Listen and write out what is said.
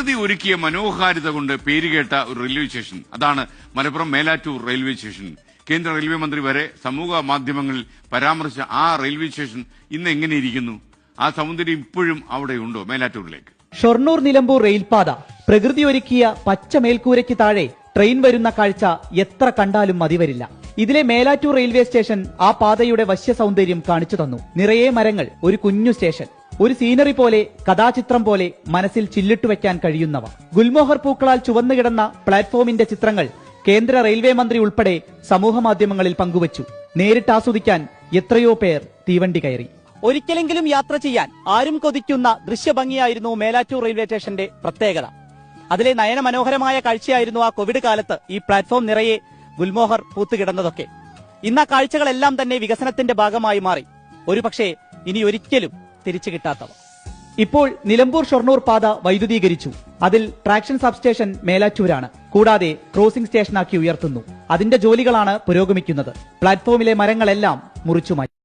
പ്രകൃതി ഒരുക്കിയ മനോഹാരിത കൊണ്ട് പേരുകേട്ട ഒരു റെയിൽവേ സ്റ്റേഷൻ, അതാണ് മലപ്പുറം മേലാറ്റൂർ റെയിൽവേ സ്റ്റേഷൻ. കേന്ദ്ര റെയിൽവേ മന്ത്രി വരെ സമൂഹ മാധ്യമങ്ങളിൽ പരാമർശിച്ച ആ റെയിൽവേ സ്റ്റേഷൻ ഇന്ന് എങ്ങനെയിരിക്കുന്നു? ആ സൗന്ദര്യം ഇപ്പോഴും അവിടെയുണ്ടോ? മേലാറ്റൂരിലേക്ക് ഷൊർണൂർ നിലമ്പൂർ റെയിൽപാത പ്രകൃതി ഒരുക്കിയ പച്ച മേൽക്കൂരയ്ക്ക് താഴെ ട്രെയിൻ വരുന്ന കാഴ്ച എത്ര കണ്ടാലും മതിവരില്ല. ഇതിലെ മേലാറ്റൂർ റെയിൽവേ സ്റ്റേഷൻ ആ പാതയുടെ വശ്യ സൗന്ദര്യം കാണിച്ചു തന്നു. നിറയെ മരങ്ങൾ, ഒരു കുഞ്ഞു സ്റ്റേഷൻ, ഒരു സീനറി പോലെ, കഥാചിത്രം പോലെ മനസ്സിൽ ചില്ലിട്ടു വെക്കാൻ കഴിയുന്നവ. ഗുൽമോഹർ പൂക്കളാൽ ചുവന്നുകിടന്ന പ്ലാറ്റ്ഫോമിന്റെ ചിത്രങ്ങൾ കേന്ദ്ര റെയിൽവേ മന്ത്രി ഉൾപ്പെടെ സമൂഹമാധ്യമങ്ങളിൽ പങ്കുവച്ചു. നേരിട്ട് ആസ്വദിക്കാൻ എത്രയോ പേർ തീവണ്ടി കയറി. ഒരിക്കലെങ്കിലും യാത്ര ചെയ്യാൻ ആരും കൊതിക്കുന്ന ദൃശ്യഭംഗിയായിരുന്നു മേലാറ്റൂർ റെയിൽവേ സ്റ്റേഷന്റെ പ്രത്യേകത. അതിലെ നയനമനോഹരമായ കാഴ്ചയായിരുന്നു ആ കോവിഡ് കാലത്ത് ഈ പ്ലാറ്റ്ഫോം നിറയെ ഗുൽമോഹർ പൂത്തുകിടന്നതൊക്കെ. ഇന്ന് ആ കാഴ്ചകളെല്ലാം തന്നെ വികസനത്തിന്റെ ഭാഗമായി മാറി. ഒരുപക്ഷെ ഇനി ഒരിക്കലും തിരിച്ചു കിട്ടാത്തവ. ഇപ്പോൾ നിലമ്പൂർ ഷൊർണൂർ പാത വൈദ്യുതീകരിച്ചു. അതിൽ ട്രാക്ഷൻ സബ്സ്റ്റേഷൻ മേലാറ്റൂരാണ്. കൂടാതെ ക്രോസിംഗ് സ്റ്റേഷനാക്കി ഉയർത്തുന്നു. അതിന്റെ ജോലികളാണ് പുരോഗമിക്കുന്നത്. പ്ലാറ്റ്ഫോമിലെ മരങ്ങളെല്ലാം മുറിച്ചുമാറ്റി.